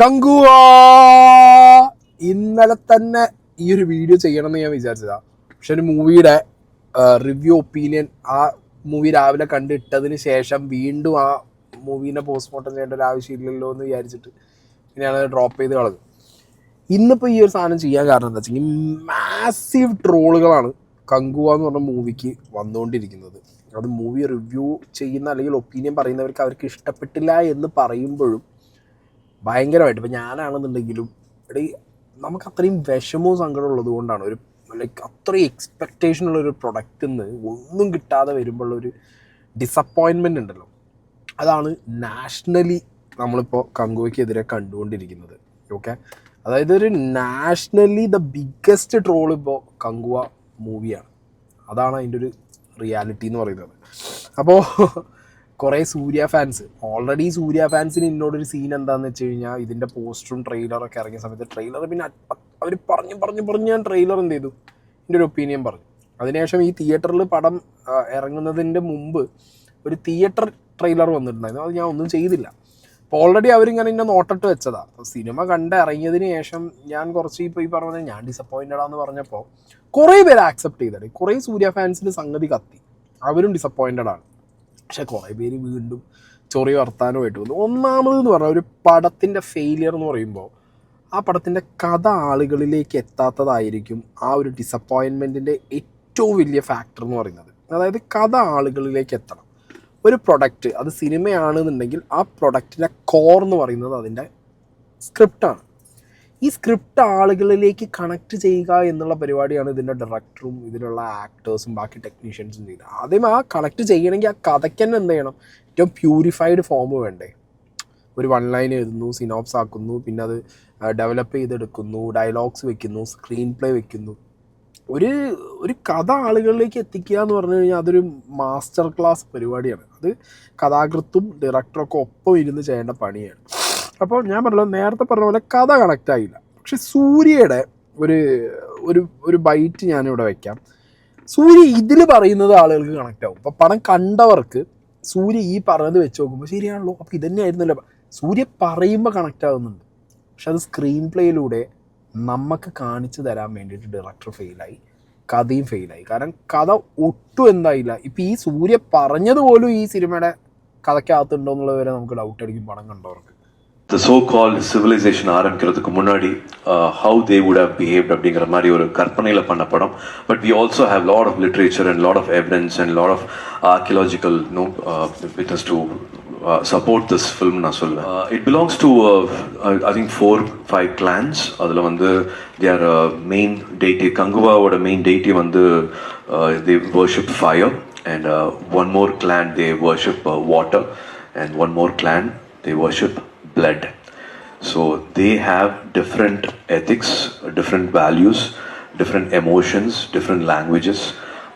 കങ്കുവാ ഇന്നലെ തന്നെ ഈ ഒരു വീഡിയോ ചെയ്യണമെന്ന് ഞാൻ വിചാരിച്ചതാ. പക്ഷെ ഒരു മൂവിയുടെ റിവ്യൂ ഒപ്പീനിയൻ ആ മൂവി രാവിലെ കണ്ടിട്ടതിന് ശേഷം വീണ്ടും ആ മൂവീനെ പോസ്റ്റ്മോർട്ടം ചെയ്യേണ്ട ഒരു ആവശ്യമില്ലല്ലോ എന്ന് വിചാരിച്ചിട്ട് ഞാനത് ഡ്രോപ്പ് ചെയ്ത് കളഞ്ഞു. ഇന്നിപ്പോൾ ഈ ഒരു സാധനം ചെയ്യാൻ കാരണം എന്താ വെച്ചെങ്കിൽ മാസീവ് ട്രോളുകളാണ് കങ്കുവ എന്ന് പറഞ്ഞ മൂവിക്ക് വന്നുകൊണ്ടിരിക്കുന്നത്. അത് മൂവി റിവ്യൂ ചെയ്യുന്ന അല്ലെങ്കിൽ ഒപ്പീനിയൻ പറയുന്നവർക്ക് അവർക്ക് ഇഷ്ടപ്പെട്ടില്ല എന്ന് പറയുമ്പോഴും ഭയങ്കരമായിട്ട് ഇപ്പം ഞാനാണെന്നുണ്ടെങ്കിലും എടീ നമുക്ക് അത്രയും വിഷമവും സങ്കടവും ഉള്ളത് കൊണ്ടാണ് ഒരു ലൈക്ക് അത്രയും എക്സ്പെക്റ്റേഷൻ ഉള്ളൊരു പ്രൊഡക്റ്റിൽ നിന്ന് ഒന്നും കിട്ടാതെ വരുമ്പോഴുള്ളൊരു ഡിസപ്പോയിൻമെൻ്റ് ഉണ്ടല്ലോ, അതാണ് നാഷണലി നമ്മളിപ്പോൾ കങ്കുവയ്ക്കെതിരെ കണ്ടുകൊണ്ടിരിക്കുന്നത്. ഓക്കെ, അതായത് ഒരു നാഷണലി ദ ബിഗ്ഗസ്റ്റ് ട്രോൾ ഇപ്പോൾ കങ്കുവ മൂവിയാണ്. അതാണ് അതിൻ്റെ ഒരു റിയാലിറ്റി എന്ന് പറയുന്നത്. അപ്പോൾ കുറേ സൂര്യ ഫാൻസ്, ഓൾറെഡി സൂര്യ ഫാൻസിന് എന്നോടൊരു സീൻ എന്താണെന്ന് വെച്ച് കഴിഞ്ഞാൽ ഇതിൻ്റെ പോസ്റ്ററും ട്രെയിലറൊക്കെ ഇറങ്ങിയ സമയത്ത് ട്രെയിലർ പിന്നെ അവർ പറഞ്ഞ് ഞാൻ ട്രെയിലർ എന്ത് ചെയ്തു, എൻ്റെ ഒരു ഒപ്പീനിയൻ പറഞ്ഞു. അതിനുശേഷം ഈ തിയേറ്ററിൽ പടം ഇറങ്ങുന്നതിൻ്റെ മുമ്പ് ഒരു തിയേറ്റർ ട്രെയിലർ വന്നിട്ടുണ്ടായിരുന്നു, അത് ഞാൻ ഒന്നും ചെയ്തില്ല. അപ്പോൾ ഓൾറെഡി അവരിങ്ങനെ എന്നെ നോട്ടിട്ട് വെച്ചതാണ്. അപ്പോൾ സിനിമ കണ്ട് ഇറങ്ങിയതിന് ശേഷം ഞാൻ കുറച്ച് ഇപ്പോൾ ഈ പറഞ്ഞത് ഞാൻ ഡിസപ്പോയിൻറ്റഡാന്ന് പറഞ്ഞപ്പോൾ കുറേ പേര് ആക്സെപ്റ്റ് ചെയ്തത്. കുറേ സൂര്യ ഫാൻസിന് സംഗതി കത്തി, അവരും ഡിസപ്പോയിൻറ്റഡാണ്. പക്ഷെ കുറേ പേര് വീണ്ടും ചൊറി വർത്താനമായിട്ട് വന്നു. ഒന്നാമതെന്ന് പറഞ്ഞാൽ ഒരു പടത്തിൻ്റെ ഫെയിലിയർ എന്ന് പറയുമ്പോൾ ആ പടത്തിൻ്റെ കഥ ആളുകളിലേക്ക് എത്താത്തതായിരിക്കും ആ ഒരു ഡിസപ്പോയിൻമെൻറ്റിൻ്റെ ഏറ്റവും വലിയ ഫാക്ടർ എന്ന് പറയുന്നത്. അതായത് കഥ ആളുകളിലേക്ക് എത്തണം. ഒരു പ്രൊഡക്റ്റ് അത് സിനിമയാണെന്നുണ്ടെങ്കിൽ ആ പ്രൊഡക്റ്റിൻ്റെ കോർ എന്ന് പറയുന്നത് അതിൻ്റെ സ്ക്രിപ്റ്റാണ്. ഈ സ്ക്രിപ്റ്റ് ആളുകളിലേക്ക് കണക്ട് ചെയ്യുക എന്നുള്ള പരിപാടിയാണ് ഇതിൻ്റെ ഡയറക്ടറും ഇതിലുള്ള ആക്ടേഴ്സും ബാക്കി ടെക്നീഷ്യൻസും ചെയ്തത്. ആദ്യം ആ കണക്ട് ചെയ്യണമെങ്കിൽ ആ കഥയ്ക്ക് തന്നെ എന്ത് ചെയ്യണം, ഏറ്റവും പ്യൂരിഫൈഡ് ഫോം വേണ്ടേ. ഒരു വൺ ലൈൻ എഴുതുന്നു, സിനോപ്സ് ആക്കുന്നു, പിന്നെ അത് ഡെവലപ്പ് ചെയ്തെടുക്കുന്നു, ഡയലോഗ്സ് വെക്കുന്നു, സ്ക്രീൻ പ്ലേ വെക്കുന്നു. ഒരു കഥ ആളുകളിലേക്ക് എത്തിക്കുക എന്ന് പറഞ്ഞു കഴിഞ്ഞാൽ അതൊരു മാസ്റ്റർ ക്ലാസ് പരിപാടിയാണ്. അത് കഥാകൃത്തും ഡയറക്ടറും ഒക്കെ ഒപ്പം ഇരുന്ന് ചെയ്യേണ്ട പണിയാണ്. അപ്പോൾ ഞാൻ പറഞ്ഞല്ലോ, നേരത്തെ പറഞ്ഞ പോലെ കഥ കണക്റ്റ് ആയില്ല. പക്ഷെ സൂര്യയുടെ ഒരു ബൈറ്റ് ഞാനിവിടെ വയ്ക്കാം. സൂര്യ ഇതിൽ പറയുന്നത് ആളുകൾക്ക് കണക്റ്റ് ആവും. അപ്പോൾ പടം കണ്ടവർക്ക് സൂര്യ ഈ പറഞ്ഞത് വെച്ച് നോക്കുമ്പോൾ ശരിയാണല്ലോ, അപ്പോൾ ഇതന്നെ ആയിരുന്നല്ലോ. സൂര്യ പറയുമ്പോൾ കണക്റ്റ് ആവുന്നുണ്ട്. പക്ഷെ അത് സ്ക്രീൻ പ്ലേയിലൂടെ നമുക്ക് കാണിച്ചു തരാൻ വേണ്ടിയിട്ട് ഡയറക്ടർ ഫെയിലായി, കഥയും ഫെയിലായി. കാരണം കഥ ഒട്ടും എന്തായില്ല. ഇപ്പം ഈ സൂര്യ പറഞ്ഞതുപോലും ഈ സിനിമയുടെ കഥയ്ക്കകത്തുണ്ടോ എന്നുള്ളത് വരെ നമുക്ക് ഡൗട്ട് അടിക്കും പടം കണ്ടവർക്ക്. The so-called civilization ஆரம்பிக்கிறதுக்கு முன்னாடி how they would have behaved அப்படிங்கிற மாதிரி ஒரு கற்பனையில் பண்ண படம். But we also have lot of literature and lot of evidence and lot of archaeological witness to support this film. நான் சொல்வேன் it belongs to I think 4-5 clans. அதில் வந்து their main deity கங்குவாவோட main deity வந்து they worship fire, and one more clan they worship water, and one more clan they worship blood. So they have different ethics, different values, different emotions, different languages.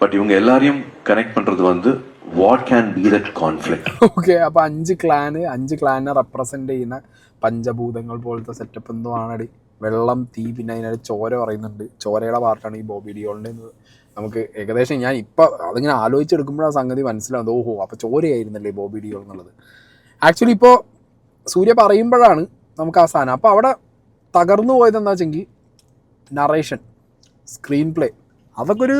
But ഇவங்க எல்லாரையும் connect பண்றது வந்து what can be that conflict. Okay, അപ്പോൾ 5 ക്ലാനെ represent ചെയ്യുന്ന പഞ്ചഭൂതങ്ങൾ പോലത്തെ setup എന്തോ ആണടി. വെള്ളം, തീ, പിന്നെ അതിനകത്ത് ചോര പറയുന്നുണ്ട്. ചോരയുടെ പാർട്ടാണ് ഈ ബോബി ഡിയോളിൻ്റെ. നമുക്ക് ഏകദേശം ഞാൻ ഇപ്പോൾ അതിങ്ങനെ ആലോചിച്ചെടുക്കുമ്പോഴാണ് സംഗതി മനസ്സിലാവുന്നത്. ഓഹോ, അപ്പോൾ ചോരയായിരുന്നല്ലേ ബോബി ഡിയോൾ എന്നുള്ളത്. ആക്ച്വലി ഇപ്പോൾ സൂര്യ പറയുമ്പോഴാണ് നമുക്ക് ആ സാധനം. അപ്പോൾ അവിടെ തകർന്നു പോയത് എന്താ വെച്ചെങ്കിൽ നറേഷൻ, സ്ക്രീൻ പ്ലേ, അതൊക്കെ ഒരു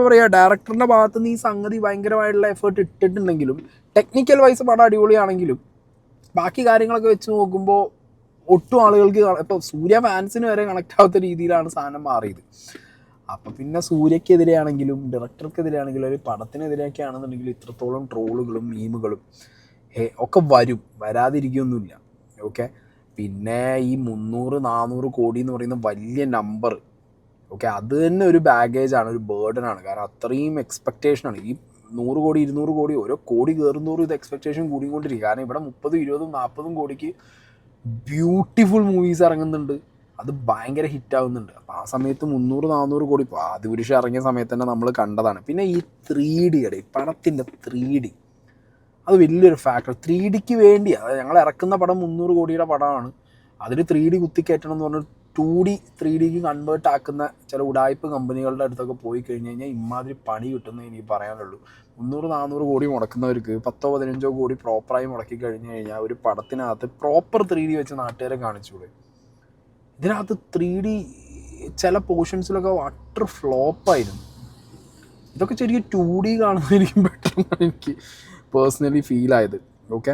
പറയുക ഡയറക്ടറിൻ്റെ ഭാഗത്ത് നിന്ന് ഈ സംഗതി ഭയങ്കരമായിട്ടുള്ള എഫേർട്ട് ഇട്ടിട്ടുണ്ടെങ്കിലും ടെക്നിക്കൽ വൈസ് പടം അടിപൊളിയാണെങ്കിലും ബാക്കി കാര്യങ്ങളൊക്കെ വെച്ച് നോക്കുമ്പോൾ ഒട്ടും ആളുകൾക്ക് ഇപ്പോൾ സൂര്യ ഫാൻസിന് വരെ കണക്റ്റ് ആവാത്ത രീതിയിലാണ് സാധനം മാറിയത്. അപ്പം പിന്നെ സൂര്യക്കെതിരെയാണെങ്കിലും ഡയറക്ടർക്കെതിരെയാണെങ്കിലും ഒരു പടത്തിനെതിരെയൊക്കെ ആണെന്നുണ്ടെങ്കിൽ ഇത്രത്തോളം ട്രോളുകളും മീമുകളും ഒക്കെ വരാതിരിക്കുകയൊന്നുമില്ല. ഓക്കെ, പിന്നെ ഈ 300-400 കോടി എന്ന് പറയുന്ന വലിയ നമ്പർ, ഓക്കെ, അത് തന്നെ ഒരു ബാഗേജാണ്, ഒരു ബേർഡനാണ്. കാരണം അത്രയും എക്സ്പെക്റ്റേഷനാണ്. ഈ 100 കോടി 200 കോടി ഓരോ കോടി കയറുന്നോറും ഇത് എക്സ്പെക്റ്റേഷൻ കൂടിക്കൊണ്ടിരിക്കും. കാരണം ഇവിടെ 30, 20, 40 കോടിക്ക് ബ്യൂട്ടിഫുൾ മൂവീസ് ഇറങ്ങുന്നുണ്ട്, അത് ഭയങ്കര ഹിറ്റാവുന്നുണ്ട്. അപ്പോൾ ആ സമയത്ത് 300-400 കോടി ഇപ്പോൾ ആദിപുരുഷ ഇറങ്ങിയ സമയത്ത് തന്നെ നമ്മൾ കണ്ടതാണ്. പിന്നെ ഈ 3D പടത്തിൻ്റെ 3D അത് വലിയൊരു ഫാക്ടർ. 3Dക്ക് വേണ്ടി, അതായത് ഞങ്ങൾ ഇറക്കുന്ന പടം 300 കോടിയുടെ പടമാണ്, അതിൽ 3D കുത്തിക്കയറ്റണം എന്ന് പറഞ്ഞാൽ 2D 3Dക്ക് കൺവേർട്ട് ആക്കുന്ന ചില ഉടായ്പ കമ്പനികളുടെ അടുത്തൊക്കെ പോയി കഴിഞ്ഞ് കഴിഞ്ഞാൽ ഇമാതിരി പണി കിട്ടുന്നേ എനിക്ക് പറയാനുള്ളൂ. 300-400 കോടി മുടക്കുന്നവർക്ക് 10-15 കോടി പ്രോപ്പറായി മുടക്കി കഴിഞ്ഞ് കഴിഞ്ഞാൽ ഒരു പടത്തിനകത്ത് പ്രോപ്പർ 3D വെച്ച് നാട്ടുകാരെ കാണിച്ചൂടെ? ഇതിനകത്ത് 3D ചില പോർഷൻസിലൊക്കെ വട്ടർ ഫ്ലോപ്പായിരുന്നു. ഇതൊക്കെ ശരിക്കും 2D കാണുന്നതായിരിക്കും ബെറ്റർ എന്നാണ് എനിക്ക് പേഴ്സണലി ഫീലായത്. ഓക്കെ,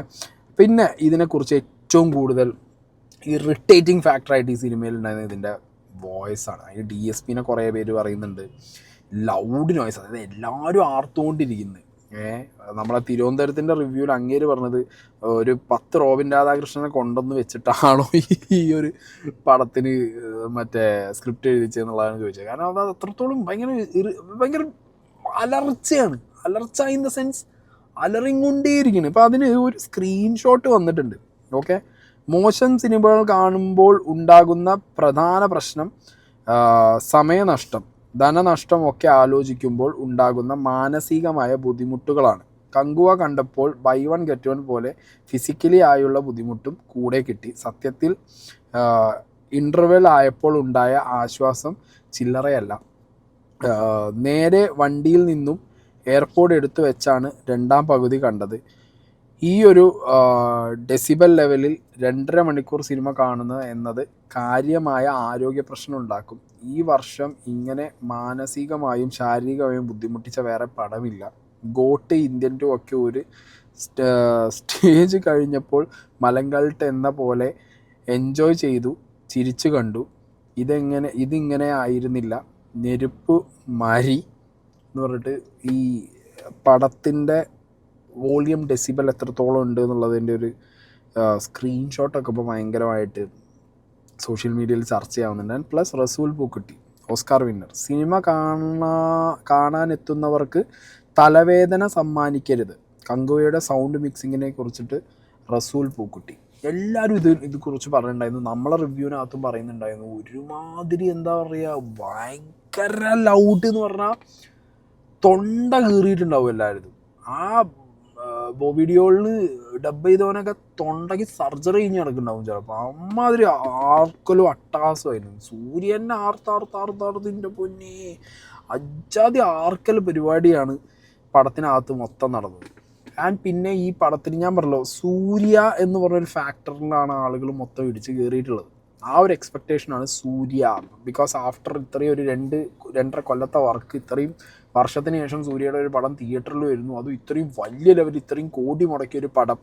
പിന്നെ ഇതിനെക്കുറിച്ച് ഏറ്റവും കൂടുതൽ ഇറിറ്റേറ്റിംഗ് ഫാക്ടറായിട്ട് ഈ സിനിമയിൽ ഉണ്ടായിരുന്നത് ഇതിൻ്റെ വോയിസാണ്. അതിന് DSPനെ കുറേ പേര് പറയുന്നുണ്ട് ലൗഡ് നോയ്സ്, അതായത് എല്ലാവരും ആർത്തുകൊണ്ടിരിക്കുന്നത്. നമ്മളെ തിരുവനന്തപുരത്തിൻ്റെ റിവ്യൂവിൽ അങ്ങേര് പറഞ്ഞത് ഒരു 10 റോബിൻ രാധാകൃഷ്ണനെ കൊണ്ടുവന്ന് വെച്ചിട്ടാണോ ഈ ഒരു പടത്തിന് മറ്റേ സ്ക്രിപ്റ്റ് എഴുതിച്ചതെന്നുള്ളതാണ് ചോദിച്ചത്. കാരണം അത് അത്രത്തോളം ഭയങ്കര അലർച്ച ഇൻ ദ സെൻസ് അലറിങ്ങൊണ്ടേയിരിക്കുന്നു. ഇപ്പോൾ അതിന് ഒരു സ്ക്രീൻഷോട്ട് വന്നിട്ടുണ്ട്. ഓക്കെ, മോശം സിനിമകൾ കാണുമ്പോൾ ഉണ്ടാകുന്ന പ്രധാന പ്രശ്നം സമയനഷ്ടം, ധനനഷ്ടം ഒക്കെ ആലോചിക്കുമ്പോൾ ഉണ്ടാകുന്ന മാനസികമായ ബുദ്ധിമുട്ടുകളാണ്. കങ്കുവ കണ്ടപ്പോൾ ബൈ വൺ ഗെറ്റ് വൺ പോലെ ഫിസിക്കലി ആയുള്ള ബുദ്ധിമുട്ടും കൂടെ കിട്ടി. സത്യത്തിൽ ഇൻ്റർവെൽ ആയപ്പോൾ ഉണ്ടായ ആശ്വാസം ചില്ലറയല്ല. നേരെ വണ്ടിയിൽ നിന്നും എയർപോർട്ട് എടുത്തു വെച്ചാണ് രണ്ടാം പകുതി കണ്ടത്. ഈ ഒരു ഡെസിബൽ ലെവലിൽ 2.5 മണിക്കൂർ സിനിമ കാണുന്നത് എന്നത് കാര്യമായ ആരോഗ്യ പ്രശ്നം ഉണ്ടാക്കും. ഈ വർഷം ഇങ്ങനെ മാനസികമായും ശാരീരികമായും ബുദ്ധിമുട്ടിച്ച വേറെ പടമില്ല. ഗോട്ട്, ഇന്ത്യൻ 2 ഒക്കെ ഒരു സ്റ്റേജ് കഴിഞ്ഞപ്പോൾ മലങ്കൾട്ട് എന്ന പോലെ എൻജോയ് ചെയ്തു, ചിരിച്ചു കണ്ടു. ഇതിങ്ങനെ ആയിരുന്നില്ല. നെരുപ്പ് മരി എന്ന് പറഞ്ഞിട്ട് ഈ പടത്തിൻ്റെ വോളിയം ഡെസിബൽ എത്രത്തോളം ഉണ്ട് എന്നുള്ളതിൻ്റെ ഒരു സ്ക്രീൻഷോട്ടൊക്കെ ഇപ്പോൾ ഭയങ്കരമായിട്ട് സോഷ്യൽ മീഡിയയിൽ ചർച്ച ചെയ്യാവുന്നുണ്ട്. ആൻഡ് പ്ലസ് റസൂൽ പൂക്കുട്ടി, ഓസ്കാർ വിന്നർ. സിനിമ കാണാനെത്തുന്നവർക്ക് തലവേദന സമ്മാനിക്കരുത്. കങ്കുവയുടെ സൗണ്ട് മിക്സിങ്ങിനെ കുറിച്ചിട്ട് റസൂൽ പൂക്കുട്ടി. എല്ലാവരും ഇതുകുറിച്ച് പറയുന്നുണ്ടായിരുന്നു. നമ്മളെ റിവ്യൂവിനകത്തും പറയുന്നുണ്ടായിരുന്നു. ഒരുമാതിരി എന്താ പറയുക, ഭയങ്കര ലൗഡ് എന്ന് പറഞ്ഞാൽ തൊണ്ട കീറിയിട്ടുണ്ടാവും എല്ലാവരും. ആ വീഡിയോകളിൽ ഡബ് ചെയ്തവനൊക്കെ തൊണ്ടയ്ക്ക് സർജറി കഴിഞ്ഞ് നടക്കുന്നുണ്ടാവും ചിലപ്പോൾ. അമ്മാതിരി ആർക്കലും അട്ടാസമായിരുന്നു. സൂര്യനെ ആർത്താർത്തിൻ്റെ പൊന്നെ അജാതി ആർക്കൽ പരിപാടിയാണ് പടത്തിനകത്ത് മൊത്തം നടന്നത്. ആൻഡ് പിന്നെ ഈ പടത്തിന് ഞാൻ പറഞ്ഞല്ലോ, സൂര്യ എന്ന് പറഞ്ഞൊരു ഫാക്ടറിലാണ് ആളുകൾ മൊത്തം ഇടിച്ച് കയറിയിട്ടുള്ളത്. ആ ഒരു എക്സ്പെക്റ്റേഷനാണ് സൂര്യ. ബിക്കോസ് ആഫ്റ്റർ ഇത്രയും ഒരു 2-2.5 കൊല്ലത്തെ വർക്ക്, ഇത്രയും വർഷത്തിന് ശേഷം സൂര്യയുടെ ഒരു പടം തിയേറ്ററിൽ വരുന്നു. അതും ഇത്രയും വലിയ ലെവലിൽ ഇത്രയും കോടി മുടക്കിയ ഒരു പടം,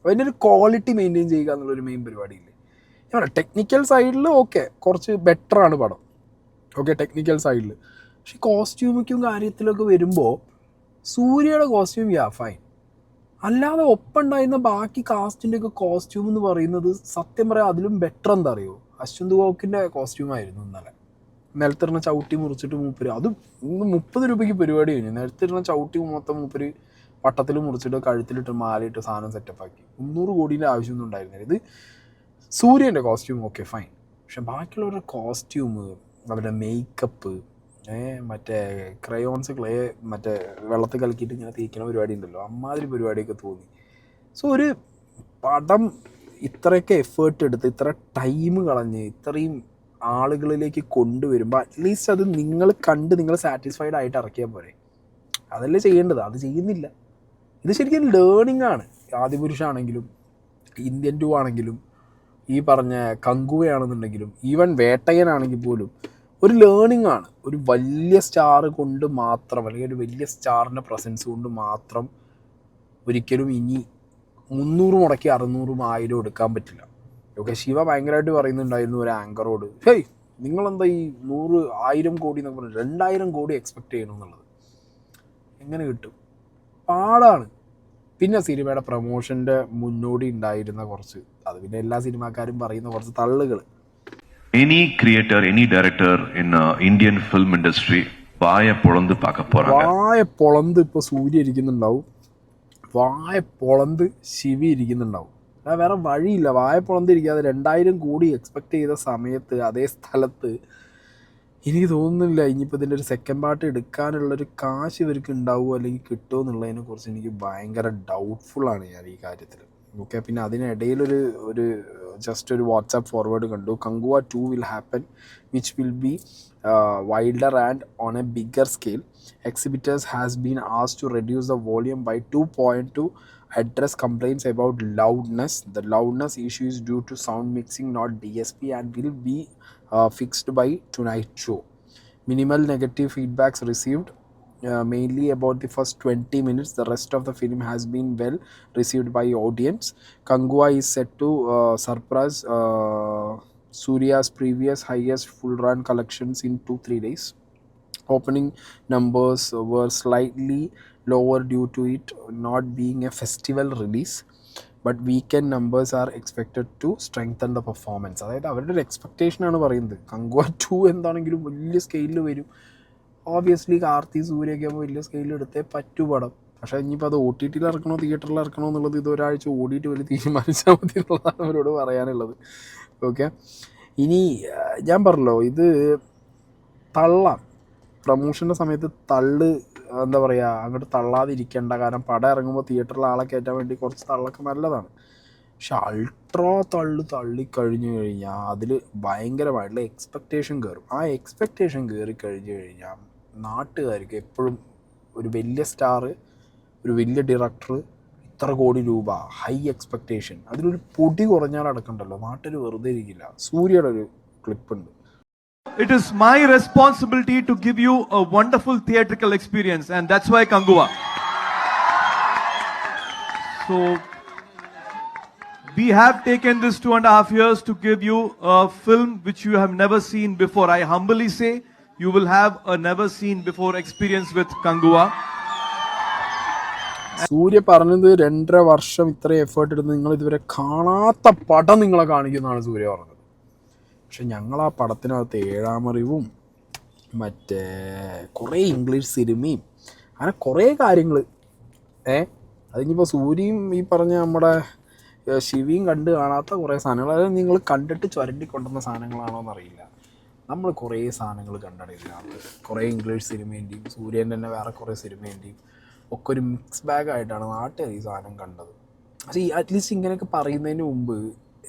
അതിൻ്റെ ഒരു ക്വാളിറ്റി മെയിൻറ്റെയിൻ ചെയ്യുക എന്നുള്ളൊരു മെയിൻ പരിപാടിയില്ലേ. ഞാൻ പറയാം, ടെക്നിക്കൽ സൈഡിൽ ഓക്കെ കുറച്ച് ബെറ്ററാണ് പടം, ഓക്കെ ടെക്നിക്കൽ സൈഡിൽ. പക്ഷെ കോസ്റ്റ്യൂമിക്കും കാര്യത്തിലൊക്കെ വരുമ്പോൾ സൂര്യയുടെ കോസ്റ്റ്യൂം ഫൈൻ. അല്ലാതെ ഒപ്പമുണ്ടായിരുന്ന ബാക്കി കാസ്റ്റിൻ്റെയൊക്കെ കോസ്റ്റ്യൂം എന്ന് പറയുന്നത് സത്യം പറയാം അതിലും ബെറ്റർ എന്താ അറിയോ, അശ്വന്ത് ഗോക്കിൻ്റെ കോസ്റ്റ്യൂമായിരുന്നു. നിലത്തിരുന്ന ചവിട്ടി മുറിച്ചിട്ട് മൂപ്പര്, അത് 30 രൂപയ്ക്ക് പരിപാടി കഴിഞ്ഞു. നിലത്തിരുന്ന ചവിട്ടി മൊത്തം മൂപ്പര് വട്ടത്തിൽ മുറിച്ചിട്ട് കഴുത്തിലിട്ട് മാലയിട്ട് സാധനം സെറ്റപ്പാക്കി. 300 കോടിയുടെ ആവശ്യമൊന്നും ഉണ്ടായിരുന്നില്ല. ഇത് സൂര്യൻ്റെ കോസ്റ്റ്യൂം ഓക്കെ ഫൈൻ. പക്ഷെ ബാക്കിയുള്ളവരുടെ കോസ്റ്റ്യൂം, അവരുടെ മേക്കപ്പ്, മറ്റേ ക്രയോൺസ് മറ്റേ വെള്ളത്തിൽ കലക്കിയിട്ട് ഇങ്ങനെ തേക്കുന്ന പരിപാടി ഉണ്ടല്ലോ, അമ്മാതിരി പരിപാടിയൊക്കെ തോന്നി. സോ ഒരു പടം ഇത്രയൊക്കെ എഫേർട്ട് എടുത്ത് ഇത്ര ടൈം കളഞ്ഞ് ഇത്രയും ആളുകളിലേക്ക് കൊണ്ടുവരുമ്പോൾ അറ്റ്ലീസ്റ്റ് അത് നിങ്ങൾ കണ്ട് നിങ്ങൾ സാറ്റിസ്ഫൈഡ് ആയിട്ട് ഇറക്കിയാൽ പോരെ. അതല്ലേ ചെയ്യേണ്ടത്, അത് ചെയ്യുന്നില്ല. ഇത് ശരിക്കും ലേണിംഗ് ആണ്. ആദിപുരുഷാണെങ്കിലും ഇന്ത്യൻ 2 ആണെങ്കിലും ഈ പറഞ്ഞ കങ്കുവയാണെന്നുണ്ടെങ്കിലും ഈവൻ വേട്ടയനാണെങ്കിൽ പോലും ഒരു ലേണിംഗ് ആണ്. ഒരു വലിയ സ്റ്റാർ കൊണ്ട് മാത്രം, അല്ലെങ്കിൽ ഒരു വലിയ സ്റ്റാറിൻ്റെ പ്രസൻസ് കൊണ്ട് മാത്രം ഒരിക്കലും ഇനി 300 മുടക്കി 600 1000 എടുക്കാൻ പറ്റില്ല. ഓക്കെ, ശിവ ഭയങ്കരമായിട്ട് പറയുന്നുണ്ടായിരുന്നു ഒരു ആങ്കറോട്, ഹേയ് നിങ്ങളെന്താ ഈ 100-1000 കോടി എന്നൊക്കെ പറഞ്ഞു 2000 കോടി എക്സ്പെക്റ്റ് ചെയ്യണമെന്നുള്ളത്. എങ്ങനെ കിട്ടും? പാടാണ്. പിന്നെ സിനിമയുടെ പ്രൊമോഷൻ്റെ മുന്നോടി ഉണ്ടായിരുന്ന കുറച്ച്, അത് പിന്നെ എല്ലാ സിനിമാക്കാരും പറയുന്ന കുറച്ച് തള്ളുകൾ. Any creator, any director in Indian film industry വായ പൊളന്ത് பார்க்க போறாங்க. വായ പൊളന്ത് ഇപ്പോൾ സൂര്യ ഇരിക്കുന്നുണ്ടാവും, വായ പൊളന്ത് ശിവി ഇരിക്കുന്നുണ്ടാവും. വേറെ വഴിയില്ല. വായ പൊളന്തിരിക്കാതെ 2000 കോടി എക്സ്പെക്റ്റ് ചെയ്ത സമയത്ത് അതേ സ്ഥലത്ത് എനിക്ക് തോന്നുന്നില്ല ഇനിയിപ്പോൾ ഇതിൻ്റെ ഒരു സെക്കൻഡ് പാർട്ട് എടുക്കാനുള്ളൊരു കാശ് ഇവർക്ക് ഉണ്ടാവുമോ അല്ലെങ്കിൽ കിട്ടുമോ എന്നുള്ളതിനെ കുറിച്ച് എനിക്ക് ഭയങ്കര ഡൗട്ട്ഫുള്ളാണ് ഞാൻ ഈ കാര്യത്തിൽ. ഓക്കെ, പിന്നെ അതിനിടയിലൊരു ജസ്റ്റ് ഒരു വാട്സാപ്പ് ഫോർവേഡ് കണ്ടു. Kanguva 2 will happen, which will be wilder and on a bigger scale. Exhibitors has been asked to reduce the volume by 2 point to address complaints about loudness. The loudness issue is due to sound mixing, not DSP, and will be fixed by tonight show. Minimal negative feedbacks received, mainly about the first 20 minutes. The rest of the film has been well received by audience. Kangua is set to surpass Surya's previous highest full run collections in 2-3 days. Opening numbers were slightly lower due to it not being a festival release, but weekend numbers are expected to strengthen the performance. അതായത് അവരുടെ ഒരു എക്സ്പെക്റ്റേഷനാണ് പറയുന്നത്. കങ്കുവ 2 എന്താണെങ്കിലും വലിയ സ്കെയിലിൽ വരും. Obviously Karti സൂര്യയൊക്കെ ആകുമ്പോൾ വലിയ സ്കെയിലിൽ എടുത്തേ പറ്റൂ പടം. പക്ഷേ ഇനിയിപ്പോൾ അത് OTT ഇറക്കണോ തിയേറ്ററിൽ ഇറക്കണോ എന്നുള്ളത് ഇത് ഒരാഴ്ച ഓടിയിട്ട് വലിയ തീരുമാനിച്ചാൽ മതി എന്നുള്ളതാണ് അവരോട് പറയാനുള്ളത്. ഓക്കെ, ഇനി ഞാൻ പറഞ്ഞല്ലോ ഇത് തള്ളാം, പ്രൊമോഷൻ്റെ സമയത്ത് എന്താ പറയുക, അങ്ങോട്ട് തള്ളാതിരിക്കേണ്ട. കാരണം പടം ഇറങ്ങുമ്പോൾ തിയേറ്ററിൽ ആളെ കയറ്റാൻ വേണ്ടി കുറച്ച് തള്ളൊക്കെ നല്ലതാണ്. പക്ഷെ അൾട്രാ തള്ളിക്കഴിഞ്ഞു കഴിഞ്ഞാൽ അതിൽ ഭയങ്കരമായിട്ടുള്ള എക്സ്പെക്റ്റേഷൻ കയറും. ആ എക്സ്പെക്റ്റേഷൻ കയറി കഴിഞ്ഞു കഴിഞ്ഞാൽ നാട്ടുകാർക്ക് എപ്പോഴും ഒരു വലിയ സ്റ്റാർ, ഒരു വലിയ ഡയറക്ടർ, ഇത്ര കോടി രൂപ, ഹൈ എക്സ്പെക്റ്റേഷൻ, അതിലൊരു പൊടി കുറഞ്ഞാൽ അടക്കണ്ടല്ലോ, നാട്ടിൽ വെറുതെ ഇരിക്കില്ല. സൂര്യയുടെ ഒരു ക്ലിപ്പുണ്ട്. It is my responsibility to give you a wonderful theatrical experience, and that's why Kanguva. So, we have taken this 2.5 years to give you a film which you have never seen before. I humbly say, you will have a never seen before experience with Kanguva. സൂര്യ പറഞ്ഞത് 2.5 വർഷം ഇത്രയും effort എടുത്ത് നിങ്ങൾ ഇതുവരെ കാണാത്ത പടം നിങ്ങളെ കാണിക്കുന്നതാണ് സൂര്യ പറഞ്ഞത്. പക്ഷെ ഞങ്ങൾ ആ പടത്തിനകത്ത് ഏഴാമറിവും മറ്റേ കുറേ ഇംഗ്ലീഷ് സിനിമയും അങ്ങനെ കുറേ കാര്യങ്ങൾ അതിനിപ്പോൾ സൂര്യയും ഈ പറഞ്ഞ നമ്മുടെ ശിവിയും കണ്ട് കാണാത്ത കുറേ സാധനങ്ങൾ, അതായത് നിങ്ങൾ കണ്ടിട്ട് ചുരണ്ടിക്കൊണ്ടുവന്ന സാധനങ്ങളാണോ എന്നറിയില്ല. നമ്മൾ കുറേ സാധനങ്ങൾ കണ്ടാണ് ഇതിനകത്ത്. കുറേ ഇംഗ്ലീഷ് സിനിമേൻ്റെയും സൂര്യൻ്റെ തന്നെ വേറെ കുറേ സിനിമേൻ്റെയും ഒക്കെ ഒരു മിക്സ് ബാഗായിട്ടാണ് നാട്ടുകാർ ഈ സാധനം കണ്ടത്. പക്ഷേ ഈ അറ്റ്ലീസ്റ്റ് ഇങ്ങനെയൊക്കെ പറയുന്നതിന് മുമ്പ്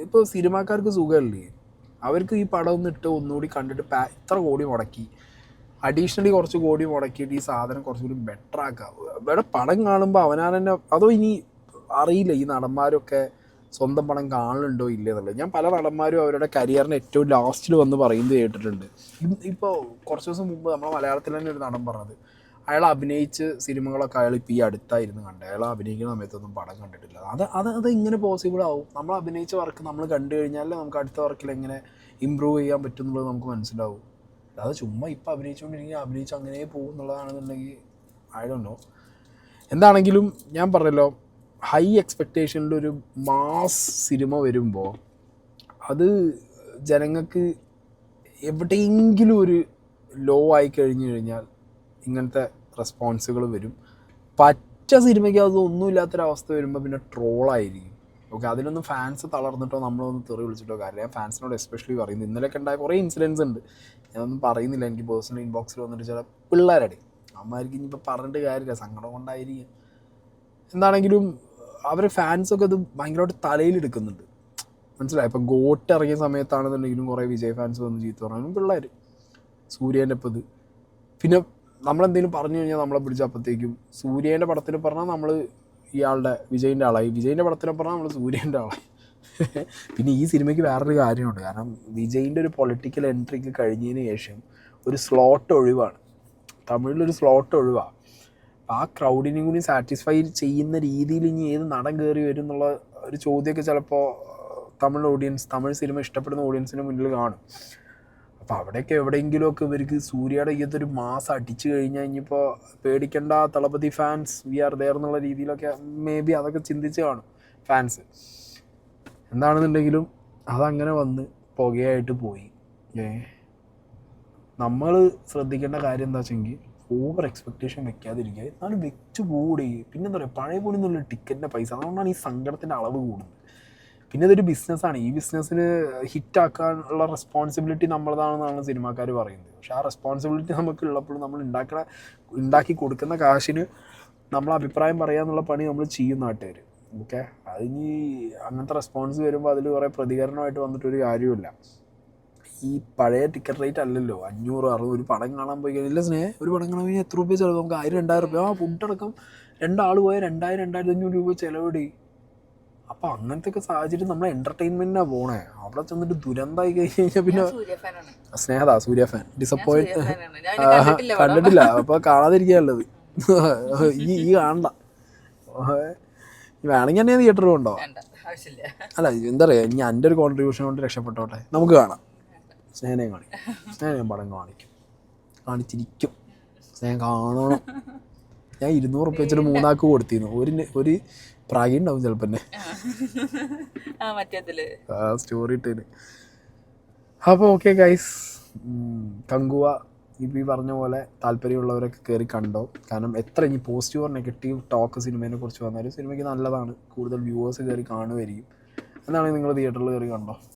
ഇപ്പോൾ സിനിമാക്കാർക്ക് സുഖമല്ലേ, അവർക്ക് ഈ പടം ഒന്നിട്ട് ഒന്നുകൂടി കണ്ടിട്ട് ഇത്ര കോടി മുടക്കി അഡീഷണലി കുറച്ച് കോടി മുടക്കിയിട്ട് ഈ സാധനം കുറച്ചുകൂടി ബെറ്റർ ആക്കാം. ഇവിടെ പടം കാണുമ്പോൾ അവനാണെന്നെ, അതോ ഇനി അറിയില്ല ഈ നടന്മാരൊക്കെ സ്വന്തം പടം കാണലുണ്ടോ ഇല്ലേ എന്നുള്ളത്. ഞാൻ പല നടന്മാരും അവരുടെ കരിയറിന് ഏറ്റവും ലാസ്റ്റിൽ വന്ന് പറയുന്നത് കേട്ടിട്ടുണ്ട്. ഇപ്പോൾ കുറച്ച് ദിവസം മുമ്പ് നമ്മുടെ മലയാളത്തിൽ തന്നെ ഒരു നടൻ പറഞ്ഞത്, അയാൾ അഭിനയിച്ച് സിനിമകളൊക്കെ അയാൾ ഇപ്പോൾ ഈ അടുത്തായിരുന്നു കണ്ടത്. അയാൾ അഭിനയിക്കുന്ന സമയത്തൊന്നും പടം കണ്ടിട്ടില്ല. അത് ഇങ്ങനെ പോസിബിൾ ആവും. നമ്മൾ അഭിനയിച്ച വർക്ക് നമ്മൾ കണ്ടു കഴിഞ്ഞാൽ നമുക്ക് അടുത്ത വർക്കിൽ എങ്ങനെ ഇമ്പ്രൂവ് ചെയ്യാൻ പറ്റും എന്നുള്ളത് നമുക്ക് മനസ്സിലാവും. അത് ചുമ്മാ ഇപ്പം അഭിനയിച്ചുകൊണ്ടിരിക്കുക, അഭിനയിച്ച് അങ്ങനെ പോകും എന്നുള്ളതാണെന്നുണ്ടെങ്കിൽ ഐ ഡോണ്ട് നോ. എന്താണെങ്കിലും ഞാൻ പറഞ്ഞല്ലോ, ഹൈ എക്സ്പെക്റ്റേഷനിലൊരു മാസ് സിനിമ വരുമ്പോൾ അത് ജനങ്ങൾക്ക് എവിടെയെങ്കിലും ഒരു ലോ ആയി കഴിഞ്ഞു കഴിഞ്ഞാൽ ഇങ്ങനത്തെ റെസ്പോൺസുകൾ വരും. പച്ച സിനിമയ്ക്ക് അതൊന്നുമില്ലാത്തൊരവസ്ഥ വരുമ്പോൾ പിന്നെ ട്രോളായിരിക്കും. ഓക്കെ, അതിലൊന്നും ഫാൻസ് തളർന്നിട്ടോ നമ്മളൊന്നും തെറി വിളിച്ചിട്ടോ കാര്യമില്ല. ഞാൻ ഫാൻസിനോട് എസ്പെഷ്യലി പറയുന്നത്, ഇന്നലെയൊക്കെ ഉണ്ടായ കുറേ ഇൻസിഡൻസ് ഉണ്ട്, ഞാനൊന്നും പറയുന്നില്ല. എനിക്ക് പേഴ്സണൽ ഇൻബോക്സിൽ വന്നിട്ട് ചില പിള്ളേരടി അമ്മമാർക്ക് ഇനിയിപ്പോൾ പറഞ്ഞിട്ട് കാര്യമില്ല, സങ്കടം കൊണ്ടായിരിക്കും. എന്താണെങ്കിലും അവർ ഫാൻസൊക്കെ അത് ഭയങ്കരമായിട്ട് തലയിലെടുക്കുന്നുണ്ട്, മനസ്സിലായി. ഇപ്പോൾ ഗോട്ട് ഇറങ്ങിയ സമയത്താണെന്നുണ്ടെങ്കിലും കുറേ വിജയ് ഫാൻസ് വന്ന് ചീത്ത പറയാനും പിള്ളേർ സൂര്യേൻ്റെ ഇപ്പോൾ ഇത്. പിന്നെ നമ്മളെന്തെങ്കിലും പറഞ്ഞു കഴിഞ്ഞാൽ നമ്മളെ പിടിച്ചപ്പോഴത്തേക്കും സൂര്യേൻ്റെ പടത്തിൽ പറഞ്ഞാൽ നമ്മൾ ഇയാളുടെ വിജയിൻ്റെ ആളായി, വിജയിൻ്റെ പടത്തിൽ പറഞ്ഞാൽ നമ്മൾ സൂര്യേൻ്റെ ആളായി. പിന്നെ ഈ സിനിമയ്ക്ക് വേറൊരു കാര്യമുണ്ട്. കാരണം വിജയിൻ്റെ ഒരു പൊളിറ്റിക്കൽ എൻട്രിക്ക് കഴിഞ്ഞതിന് ശേഷം ഒരു സ്ലോട്ട് ഒഴിവാണ്, തമിഴിലൊരു സ്ലോട്ട് ഒഴിവാണ്. ആ ക്രൗഡിനെയും കൂടി സാറ്റിസ്ഫൈ ചെയ്യുന്ന രീതിയിൽ ഇനി ഏത് നടൻ കയറി വരും എന്നുള്ള ഒരു ചോദ്യമൊക്കെ ചിലപ്പോൾ തമിഴ് സിനിമ ഇഷ്ടപ്പെടുന്ന ഓഡിയൻസിന് മുന്നിൽ കാണും. അപ്പോൾ അവിടെയൊക്കെ എവിടെയെങ്കിലുമൊക്കെ ഇവർക്ക് സൂര്യയുടെ ഇതൊരു മാസം അടിച്ചു കഴിഞ്ഞാൽ ഇനിയിപ്പോൾ പേടിക്കേണ്ട, Thalapathy fans we are there എന്നുള്ള രീതിയിലൊക്കെ മേ ബി അതൊക്കെ ചിന്തിച്ച് കാണും ഫാൻസ്. എന്താണെന്നുണ്ടെങ്കിലും അതങ്ങനെ വന്ന് പുകയായിട്ട് പോയി. നമ്മൾ ശ്രദ്ധിക്കേണ്ട കാര്യം എന്താ വെച്ചെങ്കിൽ ഓവർ എക്സ്പെക്റ്റേഷൻ വെക്കാതിരിക്കുക. എന്നാലും വെച്ച് കൂടി പിന്നെ എന്താ പറയുക, പഴയ പോലെ ഒന്നുള്ള ടിക്കറ്റിൻ്റെ പൈസ, അതുകൊണ്ടാണ് ഈ സങ്കടത്തിൻ്റെ അളവ് കൂടുന്നത്. പിന്നെ ഇതൊരു ബിസിനസ്സാണ്, ഈ ബിസിനസ്സിന് ഹിറ്റാക്കാനുള്ള റെസ്പോൺസിബിലിറ്റി നമ്മളതാണെന്നാണ് സിനിമാക്കാർ പറയുന്നത്. പക്ഷേ ആ റെസ്പോൺസിബിലിറ്റി നമുക്ക് ഉള്ളപ്പോഴും നമ്മൾ ഉണ്ടാക്കി കൊടുക്കുന്ന കാശിന് നമ്മൾ അഭിപ്രായം പറയാമെന്നുള്ള പണി നമ്മൾ ചെയ്യും നാട്ടുകാർ. ഓക്കെ, അതിന് അങ്ങനത്തെ റെസ്പോൺസ് വരുമ്പോൾ അതിൽ കുറേ പ്രതികരണമായിട്ട് വന്നിട്ടൊരു കാര്യമില്ല. ഈ പഴയ ടിക്കറ്റ് റേറ്റ് അല്ലല്ലോ 500-600 ഒരു പടം കാണാൻ പോയി കഴിഞ്ഞാൽ ഒരു പടം കാണാൻ കഴിഞ്ഞാൽ എത്ര രൂപ ചിലവ്? നമുക്ക് 1000-2000 രൂപ. ആ ഫുഡടക്കം 2 ആൾ പോയാൽ 2000-2500 രൂപ ചിലവിടി. അപ്പം അങ്ങനത്തെ ഒക്കെ സാഹചര്യം നമ്മളെ എൻ്റർടൈൻമെൻറ്റിനാണ് പോണേ. അവിടെ ചെന്നിട്ട് ദുരന്തമായി കഴിഞ്ഞാൽ പിന്നെ സ്നേഹത സൂര്യ ഫാൻ ഡിസപ്പോയിന്റ് കണ്ടിട്ടില്ല. അപ്പോൾ കാണാതിരിക്കാനുള്ളത് ഈ കാണണ്ട. വേണമെങ്കിൽ തന്നെ തിയേറ്ററിൽ ഉണ്ടോ? അല്ല എന്താ പറയുക, ഇനി എൻ്റെ ഒരു കോൺട്രിബ്യൂഷൻ കൊണ്ട് രക്ഷപ്പെട്ടോട്ടെ. നമുക്ക് കാണാം. സ്നേഹനെയും കാണിക്കും, സ്നേഹനെയും പടം കാണിച്ചിരിക്കും. സ്നേഹം കാണണം. ഞാൻ 200 റുപ്യ വെച്ചിട്ട് 3 ആൾക്ക് കൊടുത്തിരുന്നു. ഒരു പ്രാഗി ഉണ്ടാവും ചിലപ്പോൾ തന്നെ സ്റ്റോറി ഇട്ടതിന്. അപ്പോൾ ഓക്കെ ഗൈസ്, കങ്കുവ ഇപ്പോൾ ഈ പറഞ്ഞ പോലെ താല്പര്യമുള്ളവരൊക്കെ കയറി കണ്ടോ. കാരണം എത്ര ഇനി പോസിറ്റീവ് ഓർ നെഗറ്റീവ് ടോക്ക് സിനിമേനെ കുറിച്ച് വന്നാലും സിനിമയ്ക്ക് നല്ലതാണ്. കൂടുതൽ വ്യൂവേഴ്സ് കയറി കാണുമായിരിക്കും. എന്നാണെങ്കിൽ നിങ്ങൾ തിയേറ്ററിൽ കയറി കണ്ടോ.